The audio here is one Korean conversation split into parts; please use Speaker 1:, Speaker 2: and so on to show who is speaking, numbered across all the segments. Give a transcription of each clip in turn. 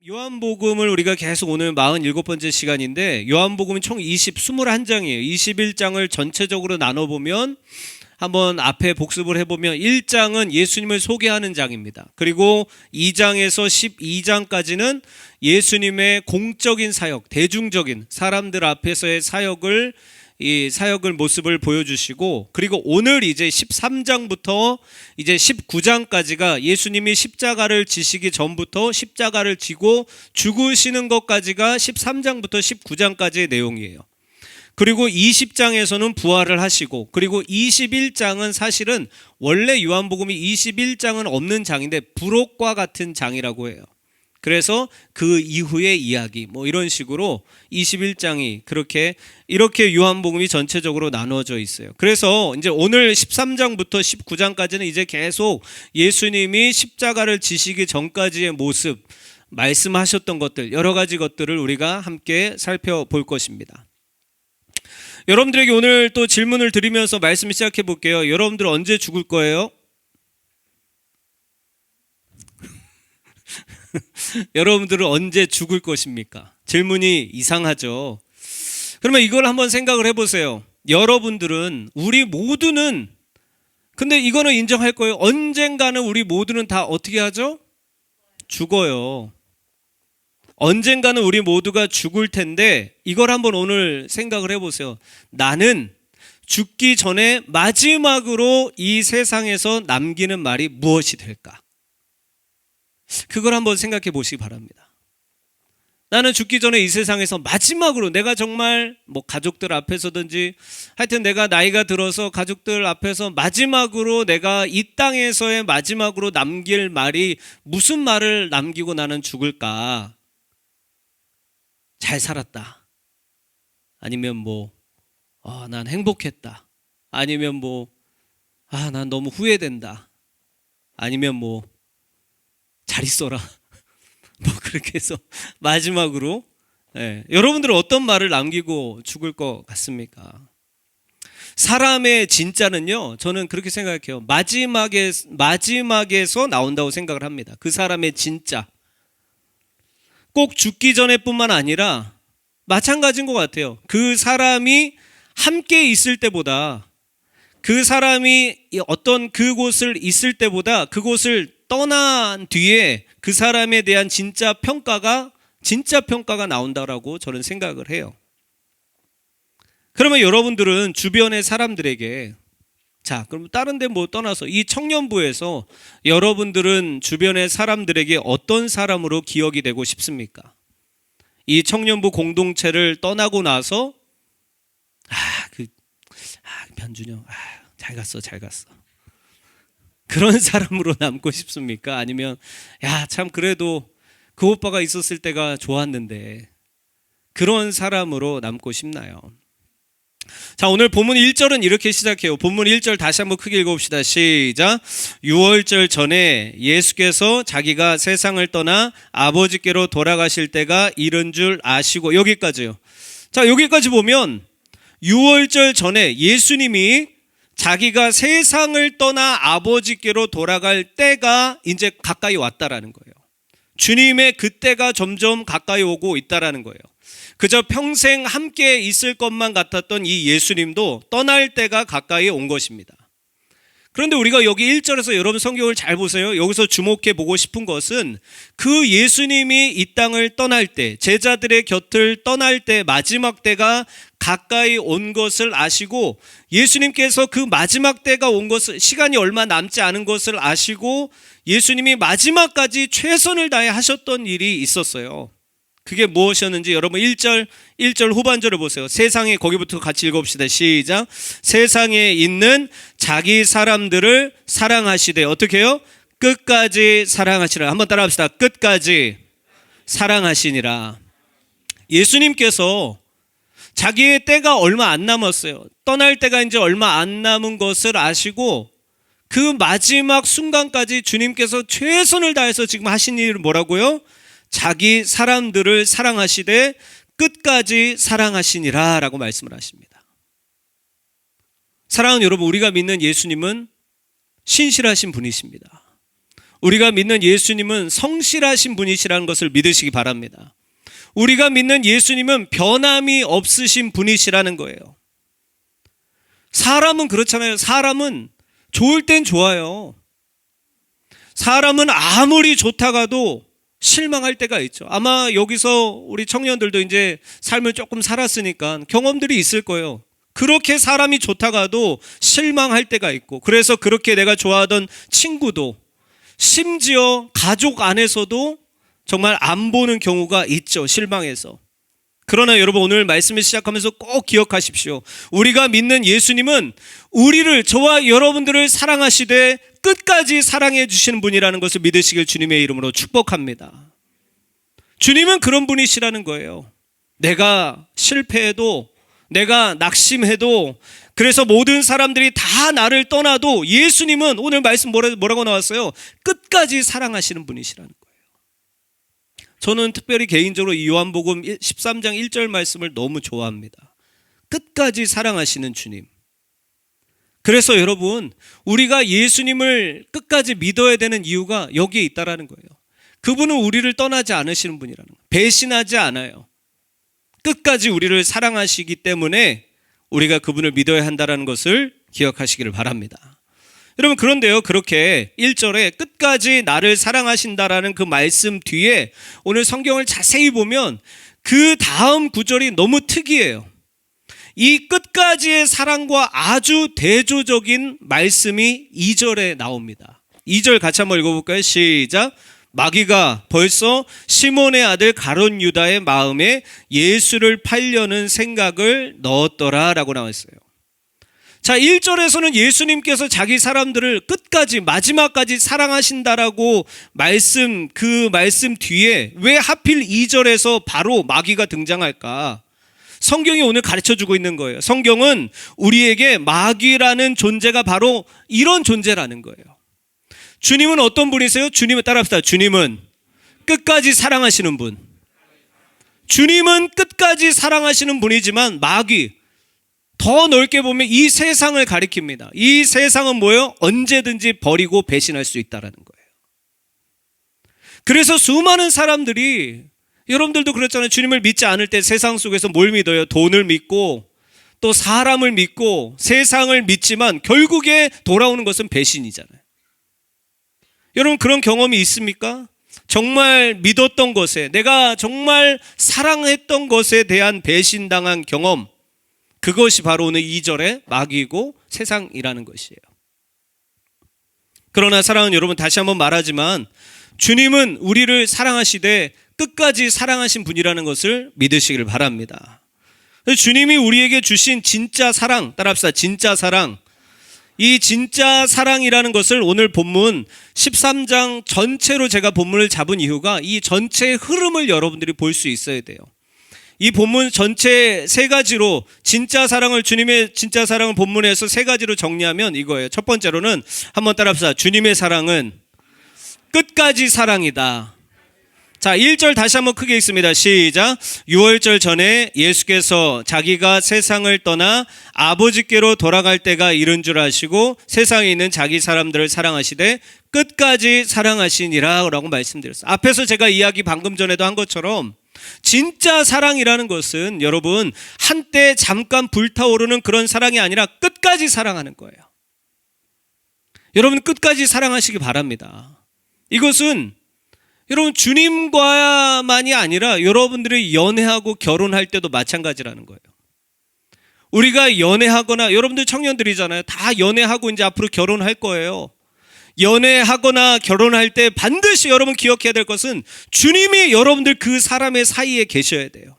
Speaker 1: 요한복음을 우리가 계속 오늘 47번째 시간인데 요한복음은 총 21장이에요. 21장을 전체적으로 나눠보면 한번 앞에 복습을 해보면 1장은 예수님을 소개하는 장입니다. 그리고 2장에서 12장까지는 예수님의 공적인 사역, 대중적인 사람들 앞에서의 이 사역을 모습을 보여주시고, 그리고 오늘 이제 13장부터 이제 19장까지가 예수님이 십자가를 지시기 전부터 십자가를 지고 죽으시는 것까지가 13장부터 19장까지의 내용이에요. 그리고 20장에서는 부활을 하시고, 그리고 21장은 사실은 원래 요한복음이 21장은 없는 장인데 부록과 같은 장이라고 해요. 그래서 그 이후의 이야기 이런 식으로 21장이 이렇게 요한복음이 전체적으로 나누어져 있어요. 그래서 이제 오늘 13장부터 19장까지는 이제 계속 예수님이 십자가를 지시기 전까지의 모습, 말씀하셨던 것들, 여러 가지 것들을 우리가 함께 살펴볼 것입니다. 여러분들에게 오늘 또 질문을 드리면서 말씀 시작해 볼게요. 여러분들 언제 죽을 거예요? 여러분들은 언제 죽을 것입니까? 질문이 이상하죠. 그러면 이걸 한번 생각을 해보세요. 여러분들은, 우리 모두는, 근데 이거는 인정할 거예요. 언젠가는 우리 모두는 다 어떻게 하죠? 죽어요. 언젠가는 우리 모두가 죽을 텐데 이걸 한번 오늘 생각을 해보세요. 나는 죽기 전에 마지막으로 이 세상에서 남기는 말이 무엇이 될까? 그걸 한번 생각해 보시기 바랍니다. 나는 죽기 전에 이 세상에서 마지막으로 내가 정말 가족들 앞에서든지 하여튼 내가 나이가 들어서 가족들 앞에서 마지막으로 내가 이 땅에서의 마지막으로 남길 말이 무슨 말을 남기고 나는 죽을까? 잘 살았다. 아니면 난 행복했다. 아니면 난 너무 후회된다. 아니면 잘 있어라. 그렇게 해서 마지막으로 여러분들은 어떤 말을 남기고 죽을 것 같습니까? 사람의 진짜는요, 저는 그렇게 생각해요. 마지막에서 나온다고 생각을 합니다. 그 사람의 진짜. 꼭 죽기 전에 뿐만 아니라 마찬가지인 것 같아요. 그 사람이 함께 있을 때보다, 그 사람이 어떤 그곳을 있을 때보다 그곳을 떠난 뒤에 그 사람에 대한 진짜 평가가 나온다라고 저는 생각을 해요. 그러면 여러분들은 주변의 사람들에게, 그럼 다른 데 떠나서 이 청년부에서 여러분들은 주변의 사람들에게 어떤 사람으로 기억이 되고 싶습니까? 이 청년부 공동체를 떠나고 나서 변준영 잘 갔어 그런 사람으로 남고 싶습니까? 아니면 참 그래도 그 오빠가 있었을 때가 좋았는데, 그런 사람으로 남고 싶나요? 자, 오늘 본문 1절은 이렇게 시작해요. 본문 1절 다시 한번 크게 읽어봅시다. 시작. 유월절 전에 예수께서 자기가 세상을 떠나 아버지께로 돌아가실 때가 이른 줄 아시고, 여기까지요. 자, 여기까지 보면 유월절 전에 예수님이 자기가 세상을 떠나 아버지께로 돌아갈 때가 이제 가까이 왔다라는 거예요. 주님의 그때가 점점 가까이 오고 있다라는 거예요. 그저 평생 함께 있을 것만 같았던 이 예수님도 떠날 때가 가까이 온 것입니다. 그런데 우리가 여기 1절에서 여러분 성경을 잘 보세요. 여기서 주목해 보고 싶은 것은 그 예수님이 이 땅을 떠날 때, 제자들의 곁을 떠날 때, 마지막 때가 가까이 온 것을 아시고, 예수님께서 그 마지막 때가 온 것을, 시간이 얼마 남지 않은 것을 아시고 예수님이 마지막까지 최선을 다해 하셨던 일이 있었어요. 그게 무엇이었는지 여러분 1절 후반절을 보세요. 세상에, 거기부터 같이 읽어봅시다. 시작. 세상에 있는 자기 사람들을 사랑하시되, 어떻게 해요? 끝까지 사랑하시라. 한번 따라합시다. 끝까지 사랑하시니라. 예수님께서 자기의 때가 얼마 안 남았어요. 떠날 때가 이제 얼마 안 남은 것을 아시고 그 마지막 순간까지 주님께서 최선을 다해서 지금 하신 일은 뭐라고요? 자기 사람들을 사랑하시되 끝까지 사랑하시니라 라고 말씀을 하십니다. 사랑하는 여러분, 우리가 믿는 예수님은 신실하신 분이십니다. 우리가 믿는 예수님은 성실하신 분이시라는 것을 믿으시기 바랍니다. 우리가 믿는 예수님은 변함이 없으신 분이시라는 거예요. 사람은 그렇잖아요. 사람은 좋을 땐 좋아요. 사람은 아무리 좋다가도 실망할 때가 있죠. 아마 여기서 우리 청년들도 이제 삶을 조금 살았으니까 경험들이 있을 거예요. 그렇게 사람이 좋다가도 실망할 때가 있고, 그래서 그렇게 내가 좋아하던 친구도, 심지어 가족 안에서도 정말 안 보는 경우가 있죠. 실망해서. 그러나 여러분, 오늘 말씀을 시작하면서 꼭 기억하십시오. 우리가 믿는 예수님은 우리를, 저와 여러분들을 사랑하시되 끝까지 사랑해 주시는 분이라는 것을 믿으시길 주님의 이름으로 축복합니다. 주님은 그런 분이시라는 거예요. 내가 실패해도, 내가 낙심해도, 그래서 모든 사람들이 다 나를 떠나도 예수님은 오늘 말씀 뭐라고 나왔어요? 끝까지 사랑하시는 분이시라는 거예요. 저는 특별히 개인적으로 이 요한복음 13장 1절 말씀을 너무 좋아합니다. 끝까지 사랑하시는 주님. 그래서 여러분, 우리가 예수님을 끝까지 믿어야 되는 이유가 여기에 있다라는 거예요. 그분은 우리를 떠나지 않으시는 분이라는 거예요. 배신하지 않아요. 끝까지 우리를 사랑하시기 때문에 우리가 그분을 믿어야 한다는 것을 기억하시기를 바랍니다. 여러분, 그런데요, 그렇게 1절에 끝까지 나를 사랑하신다라는 그 말씀 뒤에 오늘 성경을 자세히 보면 그 다음 구절이 너무 특이해요. 이 끝까지의 사랑과 아주 대조적인 말씀이 2절에 나옵니다. 2절 같이 한번 읽어볼까요? 시작. 마귀가 벌써 시몬의 아들 가룟 유다의 마음에 예수를 팔려는 생각을 넣었더라 라고 나와 있어요. 자, 1절에서는 예수님께서 자기 사람들을 끝까지, 마지막까지 사랑하신다라고 그 말씀 뒤에 왜 하필 2절에서 바로 마귀가 등장할까? 성경이 오늘 가르쳐주고 있는 거예요. 성경은 우리에게 마귀라는 존재가 바로 이런 존재라는 거예요. 주님은 어떤 분이세요? 주님을 따라합시다. 주님은 끝까지 사랑하시는 분. 주님은 끝까지 사랑하시는 분이지만 마귀, 더 넓게 보면 이 세상을 가리킵니다. 이 세상은 뭐예요? 언제든지 버리고 배신할 수 있다는 거예요. 그래서 수많은 사람들이, 여러분들도 그렇잖아요. 주님을 믿지 않을 때 세상 속에서 뭘 믿어요? 돈을 믿고 또 사람을 믿고 세상을 믿지만 결국에 돌아오는 것은 배신이잖아요. 여러분, 그런 경험이 있습니까? 정말 믿었던 것에, 내가 정말 사랑했던 것에 대한 배신당한 경험, 그것이 바로 오늘 2절의 마귀고 세상이라는 것이에요. 그러나 사랑하는 여러분, 다시 한번 말하지만 주님은 우리를 사랑하시되 끝까지 사랑하신 분이라는 것을 믿으시길 바랍니다. 주님이 우리에게 주신 진짜 사랑, 따라합시다. 진짜 사랑. 이 진짜 사랑이라는 것을 오늘 본문 13장 전체로 제가 본문을 잡은 이유가 이 전체의 흐름을 여러분들이 볼 수 있어야 돼요. 이 본문 전체 세 가지로 진짜 사랑을, 주님의 진짜 사랑을 본문에서 세 가지로 정리하면 이거예요. 첫 번째로는 한번 따라합시다. 주님의 사랑은 끝까지 사랑이다. 자, 1절 다시 한번 크게 읽습니다. 시작. 유월절 전에 예수께서 자기가 세상을 떠나 아버지께로 돌아갈 때가 이른 줄 아시고 세상에 있는 자기 사람들을 사랑하시되 끝까지 사랑하시니라 라고 말씀드렸어요. 앞에서 제가 이야기 방금 전에도 한 것처럼 진짜 사랑이라는 것은 여러분 한때 잠깐 불타오르는 그런 사랑이 아니라 끝까지 사랑하는 거예요. 여러분, 끝까지 사랑하시기 바랍니다. 이것은 여러분 주님과만이 아니라 여러분들이 연애하고 결혼할 때도 마찬가지라는 거예요. 우리가 연애하거나, 여러분들 청년들이잖아요. 다 연애하고 이제 앞으로 결혼할 거예요. 연애하거나 결혼할 때 반드시 여러분 기억해야 될 것은 주님이 여러분들 그 사람의 사이에 계셔야 돼요.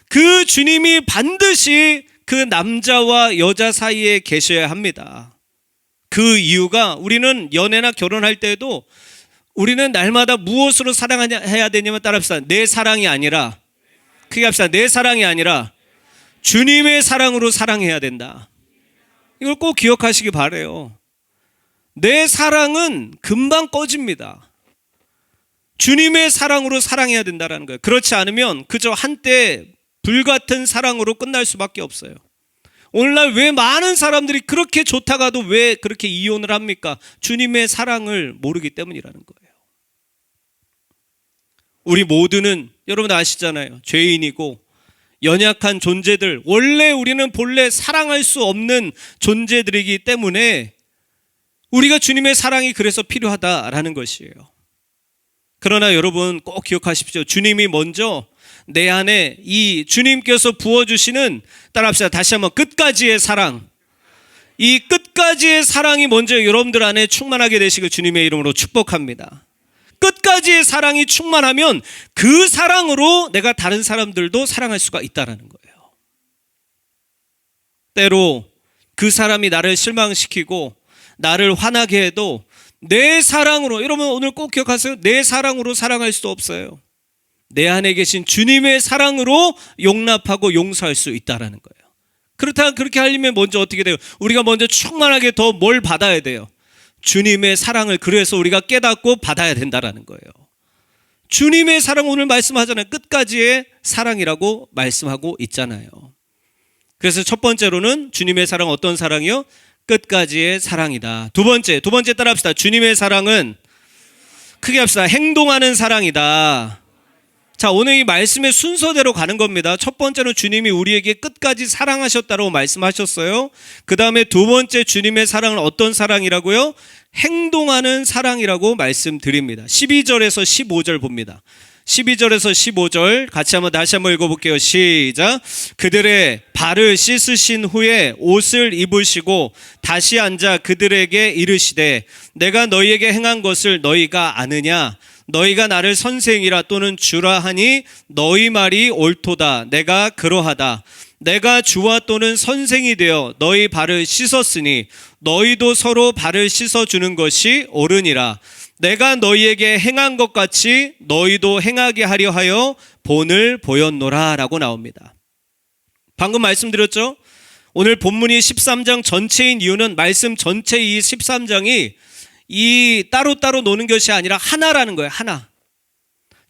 Speaker 1: 그 주님이 반드시 그 남자와 여자 사이에 계셔야 합니다. 그 이유가 우리는 연애나 결혼할 때에도 우리는 날마다 무엇으로 사랑해야 되냐면 따라합시다. 내 사랑이 아니라, 크게 합시다. 내 사랑이 아니라 주님의 사랑으로 사랑해야 된다. 이걸 꼭 기억하시기 바라요. 내 사랑은 금방 꺼집니다. 주님의 사랑으로 사랑해야 된다는 거예요. 그렇지 않으면 그저 한때 불같은 사랑으로 끝날 수밖에 없어요. 오늘날 왜 많은 사람들이 그렇게 좋다가도 왜 그렇게 이혼을 합니까? 주님의 사랑을 모르기 때문이라는 거예요. 우리 모두는 여러분 아시잖아요. 죄인이고 연약한 존재들, 원래 우리는 본래 사랑할 수 없는 존재들이기 때문에 우리가 주님의 사랑이 그래서 필요하다라는 것이에요. 그러나 여러분 꼭 기억하십시오. 주님이 먼저 내 안에 이 주님께서 부어주시는, 따라합시다. 다시 한번, 끝까지의 사랑. 이 끝까지의 사랑이 먼저 여러분들 안에 충만하게 되시길 주님의 이름으로 축복합니다. 끝까지의 사랑이 충만하면 그 사랑으로 내가 다른 사람들도 사랑할 수가 있다는 거예요. 때로 그 사람이 나를 실망시키고 나를 화나게 해도 내 사랑으로, 여러분 오늘 꼭 기억하세요. 내 사랑으로 사랑할 수 없어요. 내 안에 계신 주님의 사랑으로 용납하고 용서할 수 있다는 거예요. 그렇다, 그렇게 하려면 먼저 어떻게 돼요? 우리가 먼저 충만하게 더 뭘 받아야 돼요? 주님의 사랑을 그래서 우리가 깨닫고 받아야 된다는 거예요. 주님의 사랑, 오늘 말씀하잖아요. 끝까지의 사랑이라고 말씀하고 있잖아요. 그래서 첫 번째로는 주님의 사랑, 어떤 사랑이요? 끝까지의 사랑이다. 두 번째 따라합시다. 주님의 사랑은, 크게 합시다, 행동하는 사랑이다. 자, 오늘 이 말씀의 순서대로 가는 겁니다. 첫 번째는 주님이 우리에게 끝까지 사랑하셨다고 말씀하셨어요. 그 다음에 두 번째, 주님의 사랑은 어떤 사랑이라고요? 행동하는 사랑이라고 말씀드립니다. 12절에서 15절 봅니다. 12절에서 15절 같이 다시 한번 읽어볼게요. 시작. 그들의 발을 씻으신 후에 옷을 입으시고 다시 앉아 그들에게 이르시되 내가 너희에게 행한 것을 너희가 아느냐? 너희가 나를 선생이라 또는 주라 하니 너희 말이 옳도다. 내가 그러하다. 내가 주와 또는 선생이 되어 너희 발을 씻었으니 너희도 서로 발을 씻어주는 것이 옳으니라. 내가 너희에게 행한 것 같이 너희도 행하게 하려 하여 본을 보였노라 라고 나옵니다. 방금 말씀드렸죠? 오늘 본문이 13장 전체인 이유는 말씀 전체 이 13장이 이 따로따로 노는 것이 아니라 하나라는 거예요. 하나.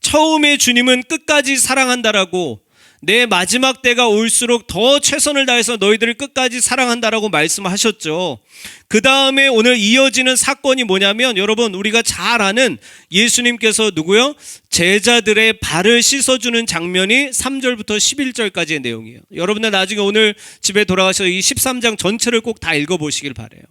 Speaker 1: 처음에 주님은 끝까지 사랑한다라고, 내 마지막 때가 올수록 더 최선을 다해서 너희들을 끝까지 사랑한다라고 말씀하셨죠. 그 다음에 오늘 이어지는 사건이 뭐냐면, 여러분 우리가 잘 아는 예수님께서 누구요? 제자들의 발을 씻어주는 장면이 3절부터 11절까지의 내용이에요. 여러분들 나중에 오늘 집에 돌아가셔서 이 13장 전체를 꼭 다 읽어보시길 바라요.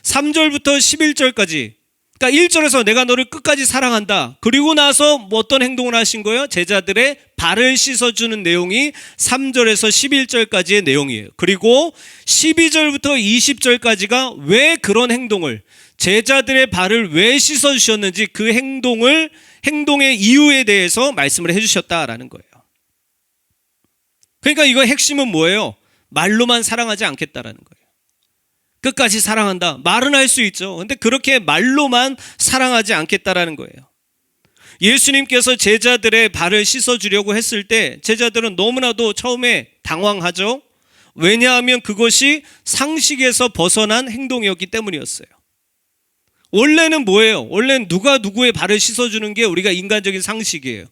Speaker 1: 3절부터 11절까지, 그러니까 1절에서 내가 너를 끝까지 사랑한다. 그리고 나서 뭐 어떤 행동을 하신 거예요? 제자들의 발을 씻어주는 내용이 3절에서 11절까지의 내용이에요. 그리고 12절부터 20절까지가 왜 그런 행동을, 제자들의 발을 왜 씻어주셨는지 그 행동의 이유에 대해서 말씀을 해주셨다라는 거예요. 그러니까 이거 핵심은 뭐예요? 말로만 사랑하지 않겠다라는 거예요. 끝까지 사랑한다. 말은 할 수 있죠. 근데 그렇게 말로만 사랑하지 않겠다라는 거예요. 예수님께서 제자들의 발을 씻어주려고 했을 때 제자들은 너무나도 처음에 당황하죠. 왜냐하면 그것이 상식에서 벗어난 행동이었기 때문이었어요. 원래는 뭐예요? 원래는 누가 누구의 발을 씻어주는 게 우리가 인간적인 상식이에요.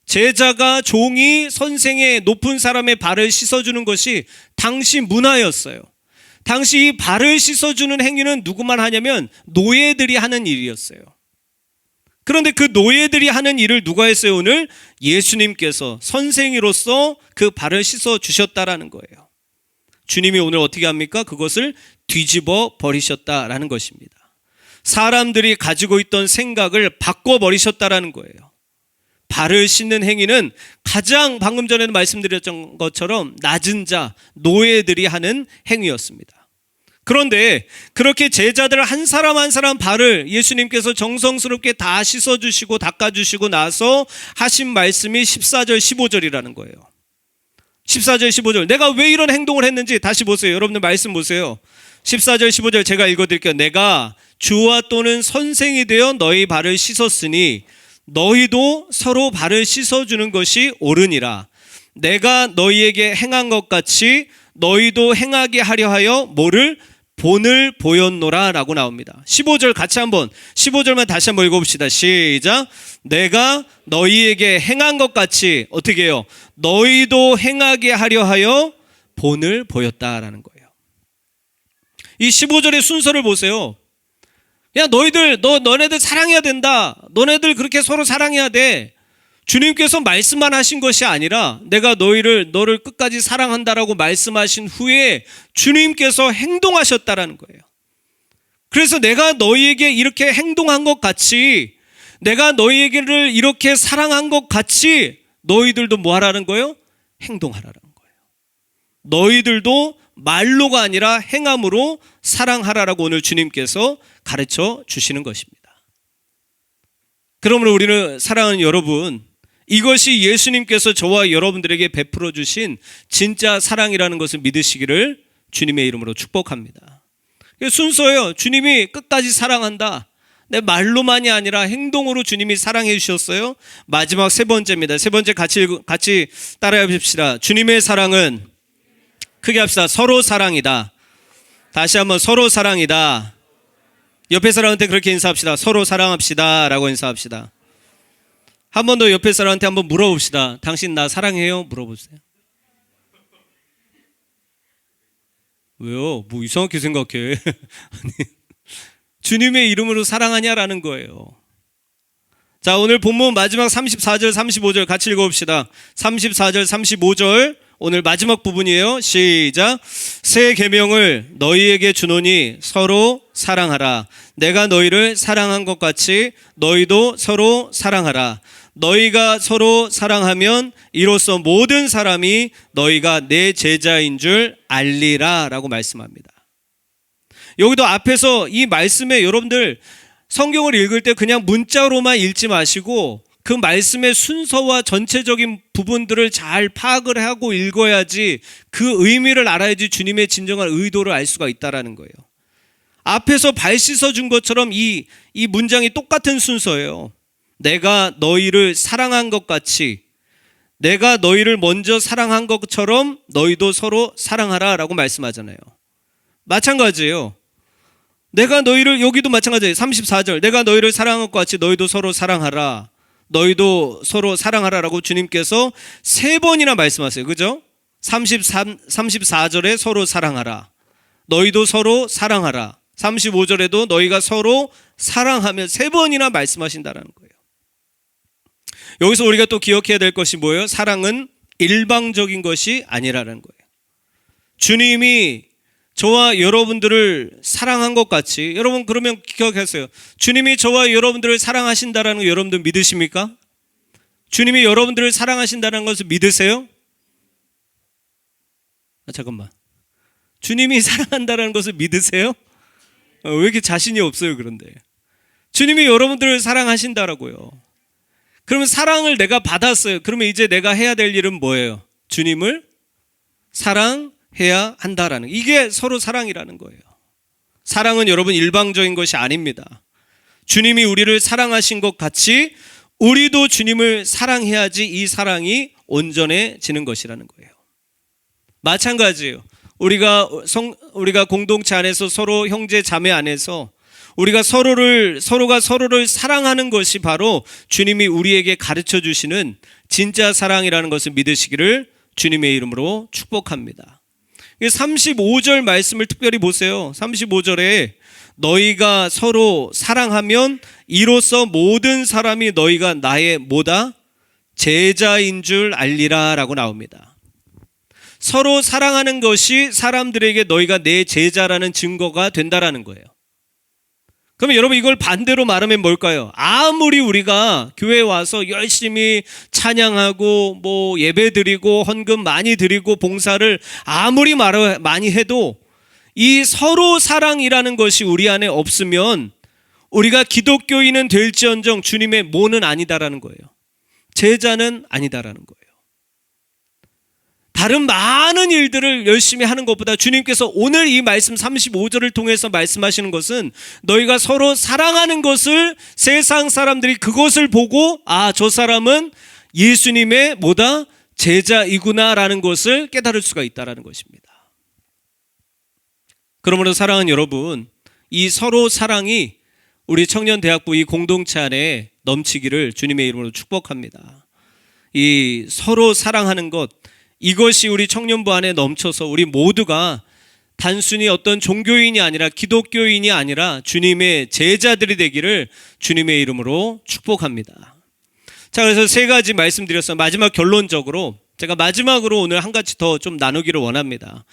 Speaker 1: 제자가, 종이 선생의, 높은 사람의 발을 씻어주는 것이 당시 문화였어요. 당시 이 발을 씻어주는 행위는 누구만 하냐면 노예들이 하는 일이었어요. 그런데 그 노예들이 하는 일을 누가 했어요? 오늘 예수님께서 선생이로서 그 발을 씻어주셨다라는 거예요. 주님이 오늘 어떻게 합니까? 그것을 뒤집어 버리셨다라는 것입니다. 사람들이 가지고 있던 생각을 바꿔버리셨다라는 거예요. 발을 씻는 행위는 가장 방금 전에도 말씀드렸던 것처럼 낮은 자, 노예들이 하는 행위였습니다. 그런데 그렇게 제자들 한 사람 한 사람 발을 예수님께서 정성스럽게 다 씻어주시고 닦아주시고 나서 하신 말씀이 14절 15절이라는 거예요. 14절 15절, 내가 왜 이런 행동을 했는지 다시 보세요. 여러분들 말씀 보세요. 14절 15절 제가 읽어드릴게요. 내가 주와 또는 선생이 되어 너희 발을 씻었으니 너희도 서로 발을 씻어주는 것이 옳으니라. 내가 너희에게 행한 것 같이 너희도 행하게 하려 하여 뭐를? 본을 보였노라 라고 나옵니다. 15절 같이 한번, 15절만 다시 한번 읽어봅시다. 시작. 내가 너희에게 행한 것 같이 어떻게 해요? 너희도 행하게 하려 하여 본을 보였다라는 거예요. 이 15절의 순서를 보세요. 야, 너네들 사랑해야 된다. 너네들 그렇게 서로 사랑해야 돼. 주님께서 말씀만 하신 것이 아니라 내가 너를 끝까지 사랑한다라고 말씀하신 후에 주님께서 행동하셨다라는 거예요. 그래서 내가 너희에게 이렇게 행동한 것 같이, 내가 너희에게를 이렇게 사랑한 것 같이 너희들도 뭐 하라는 거예요? 행동하라는 거예요. 너희들도 말로가 아니라 행함으로 사랑하라라고 오늘 주님께서 가르쳐 주시는 것입니다. 그러므로 우리는 사랑하는 여러분, 이것이 예수님께서 저와 여러분들에게 베풀어 주신 진짜 사랑이라는 것을 믿으시기를 주님의 이름으로 축복합니다. 순서예요. 주님이 끝까지 사랑한다. 내 말로만이 아니라 행동으로 주님이 사랑해 주셨어요. 마지막 세 번째입니다. 세 번째 같이 따라해 봅시다. 주님의 사랑은, 크게 합시다, 서로 사랑이다. 다시 한번, 서로 사랑이다. 옆에 사람한테 그렇게 인사합시다. 서로 사랑합시다 라고 인사합시다. 한 번 더 옆에 사람한테 한번 물어봅시다. 당신 나 사랑해요? 물어보세요. 왜요? 뭐 이상하게 생각해. 아니, 주님의 이름으로 사랑하냐라는 거예요. 자, 오늘 본문 마지막 34절 35절 같이 읽어봅시다. 34절 35절 오늘 마지막 부분이에요. 시작. 새 계명을 너희에게 주노니 서로 사랑하라. 내가 너희를 사랑한 것 같이 너희도 서로 사랑하라. 너희가 서로 사랑하면 이로써 모든 사람이 너희가 내 제자인 줄 알리라 라고 말씀합니다. 여기도 앞에서 이 말씀에 여러분들 성경을 읽을 때 그냥 문자로만 읽지 마시고 그 말씀의 순서와 전체적인 부분들을 잘 파악을 하고 읽어야지, 그 의미를 알아야지 주님의 진정한 의도를 알 수가 있다라는 거예요. 앞에서 발 씻어준 것처럼 이 문장이 똑같은 순서예요. 내가 너희를 사랑한 것 같이, 내가 너희를 먼저 사랑한 것처럼 너희도 서로 사랑하라 라고 말씀하잖아요. 마찬가지예요. 내가 너희를, 여기도 마찬가지예요. 34절 내가 너희를 사랑한 것 같이 너희도 서로 사랑하라. 너희도 서로 사랑하라라고 주님께서 세 번이나 말씀하세요. 그죠? 34절에 서로 사랑하라. 너희도 서로 사랑하라. 35절에도 너희가 서로 사랑하며 세 번이나 말씀하신다는 거예요. 여기서 우리가 또 기억해야 될 것이 뭐예요? 사랑은 일방적인 것이 아니라는 거예요. 주님이 저와 여러분들을 사랑한 것 같이, 여러분 그러면 기억하세요. 주님이 저와 여러분들을 사랑하신다는 거 여러분들 믿으십니까? 주님이 여러분들을 사랑하신다는 것을 믿으세요? 잠깐만. 주님이 사랑한다는 것을 믿으세요? 왜 이렇게 자신이 없어요, 그런데? 주님이 여러분들을 사랑하신다라고요. 그러면 사랑을 내가 받았어요. 그러면 이제 내가 해야 될 일은 뭐예요? 주님을 사랑해야 한다라는, 이게 서로 사랑이라는 거예요. 사랑은 여러분 일방적인 것이 아닙니다. 주님이 우리를 사랑하신 것 같이 우리도 주님을 사랑해야지 이 사랑이 온전해지는 것이라는 거예요. 마찬가지예요. 우리가 공동체 안에서 서로 형제 자매 안에서 우리가 서로가 서로를 사랑하는 것이 바로 주님이 우리에게 가르쳐 주시는 진짜 사랑이라는 것을 믿으시기를 주님의 이름으로 축복합니다. 35절 말씀을 특별히 보세요. 35절에 너희가 서로 사랑하면 이로써 모든 사람이 너희가 나의 뭐다? 제자인 줄 알리라 라고 나옵니다. 서로 사랑하는 것이 사람들에게 너희가 내 제자라는 증거가 된다라는 거예요. 그러면 여러분 이걸 반대로 말하면 뭘까요? 아무리 우리가 교회에 와서 열심히 찬양하고 뭐 예배드리고 헌금 많이 드리고 봉사를 아무리 많이 해도 이 서로 사랑이라는 것이 우리 안에 없으면 우리가 기독교인은 될지언정 주님의 모는 아니다라는 거예요. 제자는 아니다라는 거예요. 다른 많은 일들을 열심히 하는 것보다 주님께서 오늘 이 말씀 35절을 통해서 말씀하시는 것은 너희가 서로 사랑하는 것을 세상 사람들이 그것을 보고 아, 저 사람은 예수님의 뭐다? 제자이구나라는 것을 깨달을 수가 있다라는 것입니다. 그러므로 사랑하는 여러분, 이 서로 사랑이 우리 청년대학부 이 공동체 안에 넘치기를 주님의 이름으로 축복합니다. 이 서로 사랑하는 것, 이것이 우리 청년부 안에 넘쳐서 우리 모두가 단순히 어떤 종교인이 아니라 기독교인이 아니라 주님의 제자들이 되기를 주님의 이름으로 축복합니다. 자, 그래서 세 가지 말씀드렸어요. 마지막 결론적으로 제가 마지막으로 오늘 한 가지 더 좀 나누기를 원합니다.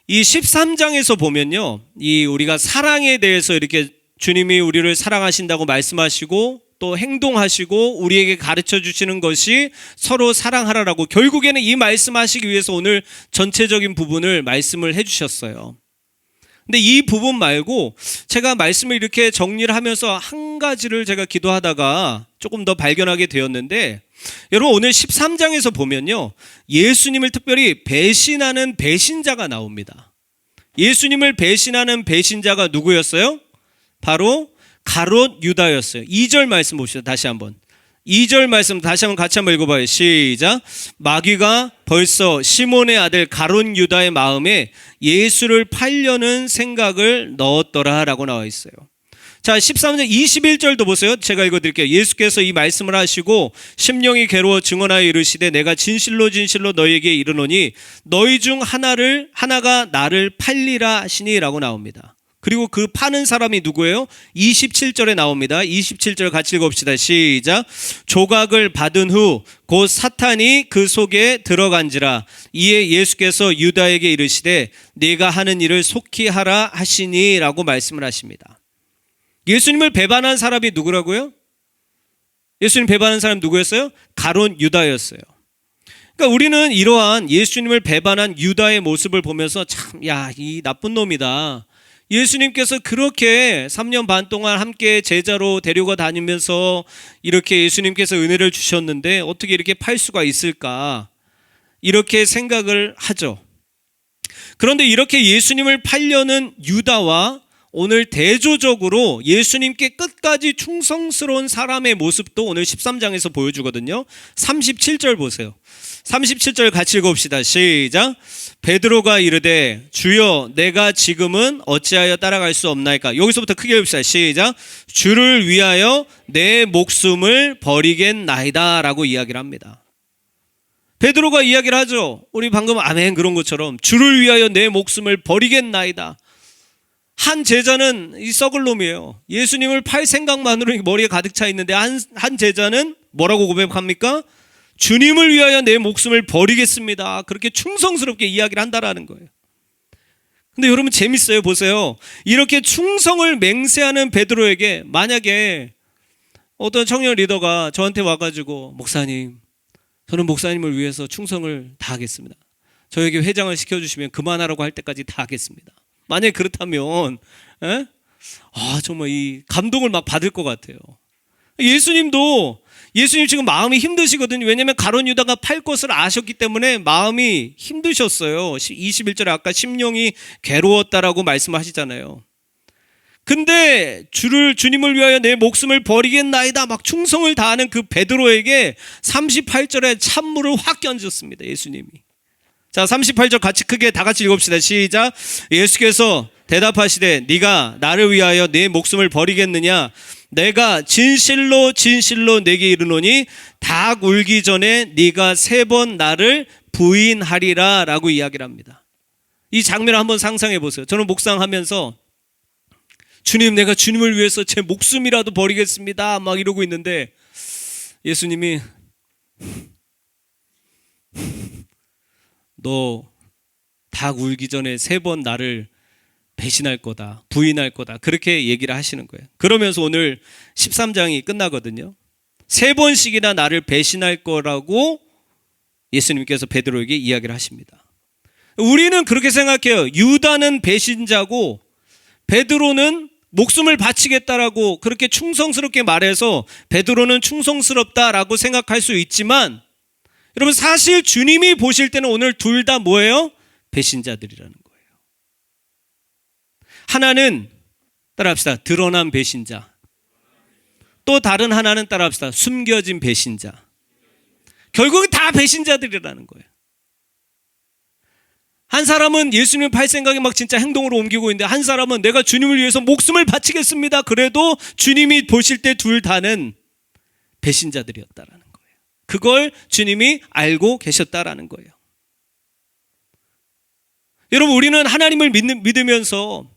Speaker 1: 이 13장에서 보면요, 이 우리가 사랑에 대해서 이렇게 주님이 우리를 사랑하신다고 말씀하시고 또 행동하시고 우리에게 가르쳐 주시는 것이 서로 사랑하라라고 결국에는 이 말씀하시기 위해서 오늘 전체적인 부분을 말씀을 해주셨어요. 근데 이 부분 말고 제가 말씀을 이렇게 정리를 하면서 한 가지를 제가 기도하다가 조금 더 발견하게 되었는데, 여러분 오늘 13장에서 보면요, 예수님을 특별히 배신하는 배신자가 나옵니다. 예수님을 배신하는 배신자가 누구였어요? 바로 가롯 유다였어요. 2절 말씀 봅시다. 다시 한번 2절 말씀 다시 한번 같이 한번 읽어봐요. 시작. 마귀가 벌써 시몬의 아들 가롯 유다의 마음에 예수를 팔려는 생각을 넣었더라 라고 나와 있어요. 자, 13절 21절도 보세요. 제가 읽어드릴게요. 예수께서 이 말씀을 하시고 심령이 괴로워 증언하여 이르시되 내가 진실로 진실로 너희에게 이르노니 너희 중 하나가 나를 팔리라 하시니 라고 나옵니다. 그리고 그 파는 사람이 누구예요? 27절에 나옵니다. 27절 같이 읽어봅시다. 시작. 조각을 받은 후 곧 사탄이 그 속에 들어간지라. 이에 예수께서 유다에게 이르시되 네가 하는 일을 속히 하라 하시니 라고 말씀을 하십니다. 예수님을 배반한 사람이 누구라고요? 예수님 배반한 사람이 누구였어요? 가롯 유다였어요. 그러니까 우리는 이러한 예수님을 배반한 유다의 모습을 보면서 참, 야, 이 나쁜 놈이다. 예수님께서 그렇게 3년 반 동안 함께 제자로 데려가 다니면서 이렇게 예수님께서 은혜를 주셨는데 어떻게 이렇게 팔 수가 있을까? 이렇게 생각을 하죠. 그런데 이렇게 예수님을 팔려는 유다와 오늘 대조적으로 예수님께 끝까지 충성스러운 사람의 모습도 오늘 13장에서 보여주거든요. 37절 보세요. 37절 같이 읽어봅시다. 시작. 베드로가 이르되 주여 내가 지금은 어찌하여 따라갈 수 없나이까. 여기서부터 크게 읽읍시다. 시작. 주를 위하여 내 목숨을 버리겠나이다 라고 이야기를 합니다. 베드로가 이야기를 하죠. 우리 방금 아멘 그런 것처럼 주를 위하여 내 목숨을 버리겠나이다. 한 제자는 이 썩을 놈이에요. 예수님을 팔 생각만으로 머리에 가득 차 있는데 한 제자는 뭐라고 고백합니까? 주님을 위하여 내 목숨을 버리겠습니다. 그렇게 충성스럽게 이야기를 한다라는 거예요. 근데 여러분 재밌어요. 보세요. 이렇게 충성을 맹세하는 베드로에게 만약에 어떤 청년 리더가 저한테 와가지고 목사님, 저는 목사님을 위해서 충성을 다하겠습니다. 저에게 회장을 시켜주시면 그만하라고 할 때까지 다 하겠습니다. 만약에 그렇다면 정말 이 감동을 막 받을 것 같아요. 예수님 지금 마음이 힘드시거든요. 왜냐하면 가롯 유다가 팔 것을 아셨기 때문에 마음이 힘드셨어요. 21절에 아까 심령이 괴로웠다라고 말씀하시잖아요. 근데 주님을 위하여 내 목숨을 버리겠나이다 막 충성을 다하는 그 베드로에게 38절에 찬물을 확 끼얹었습니다. 예수님이. 자, 38절 크게 다 같이 읽읍시다. 시작. 예수께서 대답하시되 네가 나를 위하여 내 목숨을 버리겠느냐? 내가 진실로 진실로 내게 이르노니 닭 울기 전에 네가 3번 나를 부인하리라 라고 이야기를 합니다. 이 장면을 한번 상상해 보세요. 저는 묵상하면서 주님, 내가 주님을 위해서 제 목숨이라도 버리겠습니다 막 이러고 있는데 예수님이 너 닭 울기 전에 3번 나를 배신할 거다, 부인할 거다, 그렇게 얘기를 하시는 거예요. 그러면서 오늘 13장이 끝나거든요. 3번씩이나 나를 배신할 거라고 예수님께서 베드로에게 이야기를 하십니다. 우리는 그렇게 생각해요. 유다는 배신자고 베드로는 목숨을 바치겠다라고 그렇게 충성스럽게 말해서 베드로는 충성스럽다라고 생각할 수 있지만, 여러분 사실 주님이 보실 때는 오늘 둘 다 뭐예요? 배신자들이라는 거예요. 하나는 따라합시다. 드러난 배신자. 또 다른 하나는 따라합시다. 숨겨진 배신자. 결국은 다 배신자들이라는 거예요. 한 사람은 예수님을 팔 생각에 막 진짜 행동으로 옮기고 있는데 한 사람은 내가 주님을 위해서 목숨을 바치겠습니다. 그래도 주님이 보실 때 둘 다는 배신자들이었다라는 거예요. 그걸 주님이 알고 계셨다라는 거예요. 여러분, 우리는 하나님을 믿으면서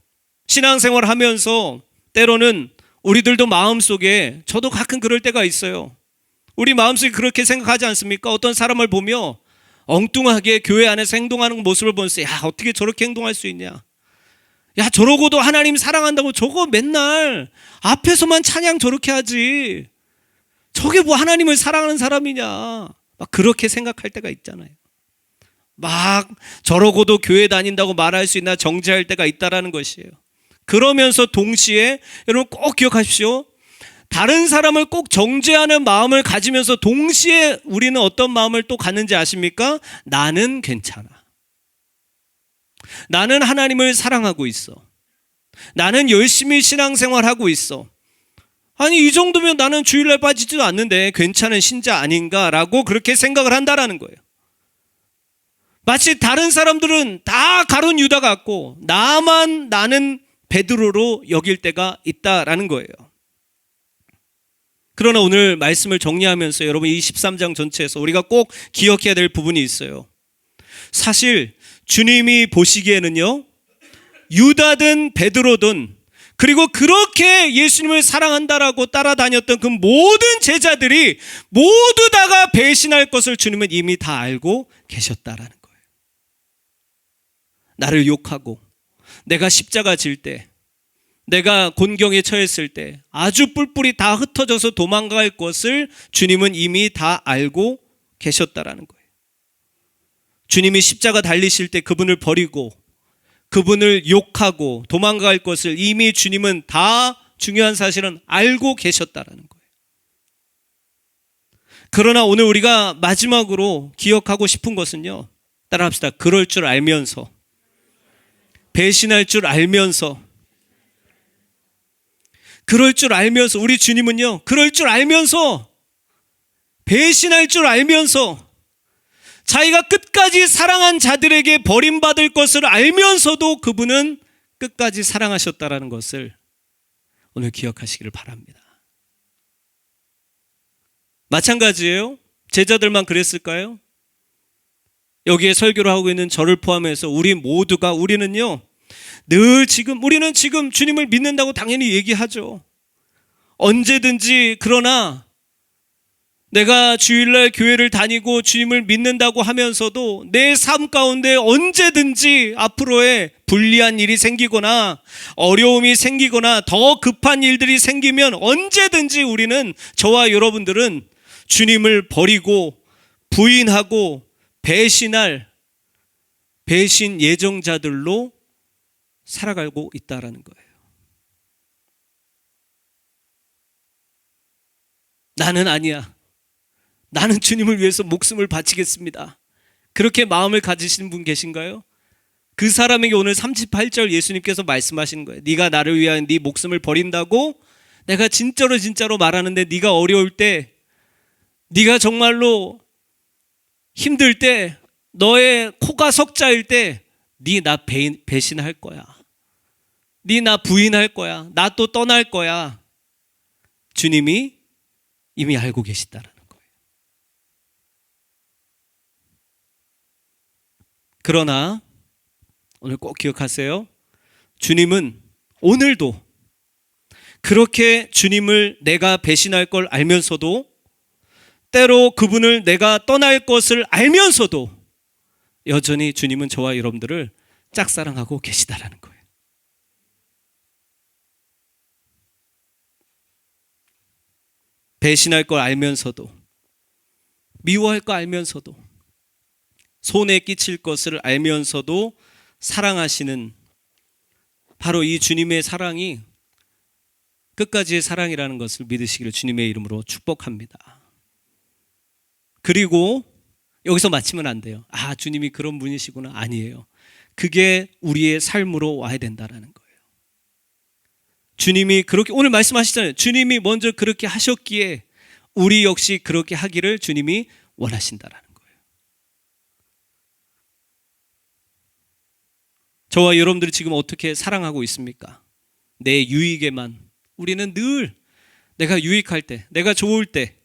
Speaker 1: 신앙생활 하면서 때로는 우리들도 마음속에, 저도 가끔 그럴 때가 있어요. 우리 마음속에 그렇게 생각하지 않습니까? 어떤 사람을 보며 엉뚱하게 교회 안에서 행동하는 모습을 보면서, 야, 어떻게 저렇게 행동할 수 있냐? 야, 저러고도 하나님 사랑한다고 저거 맨날 앞에서만 찬양 저렇게 하지. 저게 뭐 하나님을 사랑하는 사람이냐? 막 그렇게 생각할 때가 있잖아요. 막 저러고도 교회 다닌다고 말할 수 있나 정죄할 때가 있다라는 것이에요. 그러면서 동시에 여러분 꼭 기억하십시오. 다른 사람을 꼭 정죄하는 마음을 가지면서 동시에 우리는 어떤 마음을 또 갖는지 아십니까? 나는 괜찮아. 나는 하나님을 사랑하고 있어. 나는 열심히 신앙생활하고 있어. 아니, 이 정도면 나는 주일날 빠지지도 않는데 괜찮은 신자 아닌가라고 그렇게 생각을 한다라는 거예요. 마치 다른 사람들은 다 가룟 유다 같고 나는 베드로로 여길 때가 있다라는 거예요. 그러나 오늘 말씀을 정리하면서 여러분, 이 13장 전체에서 우리가 꼭 기억해야 될 부분이 있어요. 사실 주님이 보시기에는요, 유다든 베드로든, 그리고 그렇게 예수님을 사랑한다라고 따라다녔던 그 모든 제자들이 모두 다가 배신할 것을 주님은 이미 다 알고 계셨다라는 거예요. 나를 욕하고 내가 십자가 질 때, 내가 곤경에 처했을 때 아주 뿔뿔이 다 흩어져서 도망갈 것을 주님은 이미 다 알고 계셨다라는 거예요. 주님이 십자가 달리실 때 그분을 버리고 그분을 욕하고 도망갈 것을 이미 주님은 다 중요한 사실은 알고 계셨다라는 거예요. 그러나 오늘 우리가 마지막으로 기억하고 싶은 것은요, 따라합시다. 그럴 줄 알면서, 배신할 줄 알면서, 그럴 줄 알면서, 우리 주님은요, 그럴 줄 알면서, 배신할 줄 알면서, 자기가 끝까지 사랑한 자들에게 버림받을 것을 알면서도 그분은 끝까지 사랑하셨다라는 것을 오늘 기억하시기를 바랍니다. 마찬가지예요. 제자들만 그랬을까요? 여기에 설교를 하고 있는 저를 포함해서 우리는요, 우리는 지금 주님을 믿는다고 당연히 얘기하죠. 언제든지. 그러나 내가 주일날 교회를 다니고 주님을 믿는다고 하면서도 내 삶 가운데 언제든지 앞으로의 불리한 일이 생기거나 어려움이 생기거나 더 급한 일들이 생기면 언제든지 저와 여러분들은 주님을 버리고 부인하고 배신 예정자들로 살아가고 있다라는 거예요. 나는 아니야. 나는 주님을 위해서 목숨을 바치겠습니다. 그렇게 마음을 가지시는 분 계신가요? 그 사람에게 오늘 38절 예수님께서 말씀하시는 거예요. 네가 나를 위하여 네 목숨을 버린다고? 내가 진짜로 말하는데 네가 어려울 때, 네가 정말로 힘들 때, 너의 코가 석자일 때 네 나 배신할 거야. 네 나 부인할 거야. 나 또 떠날 거야. 주님이 이미 알고 계시다라는 거예요. 그러나 오늘 꼭 기억하세요. 주님은 오늘도 그렇게 주님을 내가 배신할 걸 알면서도, 때로 그분을 내가 떠날 것을 알면서도 여전히 주님은 저와 여러분들을 짝사랑하고 계시다라는 거예요. 배신할 걸 알면서도, 미워할 걸 알면서도, 손에 끼칠 것을 알면서도 사랑하시는 바로 이 주님의 사랑이 끝까지의 사랑이라는 것을 믿으시기를 주님의 이름으로 축복합니다. 그리고 여기서 마치면 안 돼요. 아, 주님이 그런 분이시구나. 아니에요. 그게 우리의 삶으로 와야 된다라는 거예요. 주님이 그렇게, 오늘 말씀하시잖아요. 주님이 먼저 그렇게 하셨기에 우리 역시 그렇게 하기를 주님이 원하신다라는 거예요. 저와 여러분들이 지금 어떻게 사랑하고 있습니까? 내 유익에만. 우리는 늘 내가 유익할 때, 내가 좋을 때,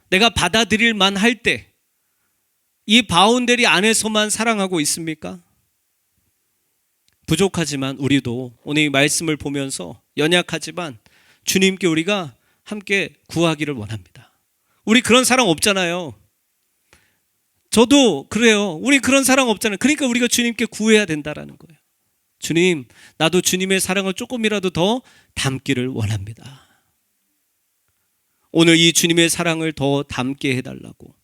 Speaker 1: 내가 받아들일 만할 때, 이 바운더리 안에서만 사랑하고 있습니까? 부족하지만 우리도 오늘 이 말씀을 보면서 연약하지만 주님께 우리가 함께 구하기를 원합니다. 우리 그런 사랑 없잖아요. 저도 그래요. 우리 그런 사랑 없잖아요. 그러니까 우리가 주님께 구해야 된다라는 거예요. 주님, 나도 주님의 사랑을 조금이라도 더 담기를 원합니다. 오늘 이 주님의 사랑을 더 담게 해달라고,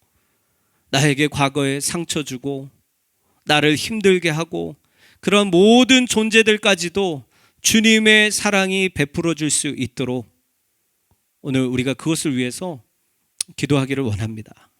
Speaker 1: 나에게 과거에 상처 주고 나를 힘들게 하고 그런 모든 존재들까지도 주님의 사랑이 베풀어 줄 수 있도록 오늘 우리가 그것을 위해서 기도하기를 원합니다.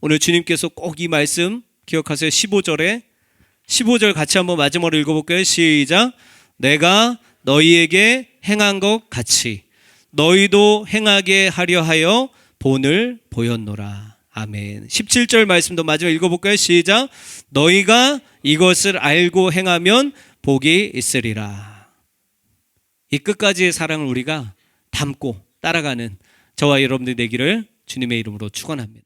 Speaker 1: 오늘 주님께서 꼭 이 말씀 기억하세요. 15절 같이 한번 마지막으로 읽어볼까요? 시작. 내가 너희에게 행한 것 같이 너희도 행하게 하려 하여 본을 보였노라. 아멘. 17절 말씀도 마지막 읽어볼까요? 시작. 너희가 이것을 알고 행하면 복이 있으리라. 이 끝까지의 사랑을 우리가 담고 따라가는 저와 여러분들이 되기를 주님의 이름으로 축원합니다.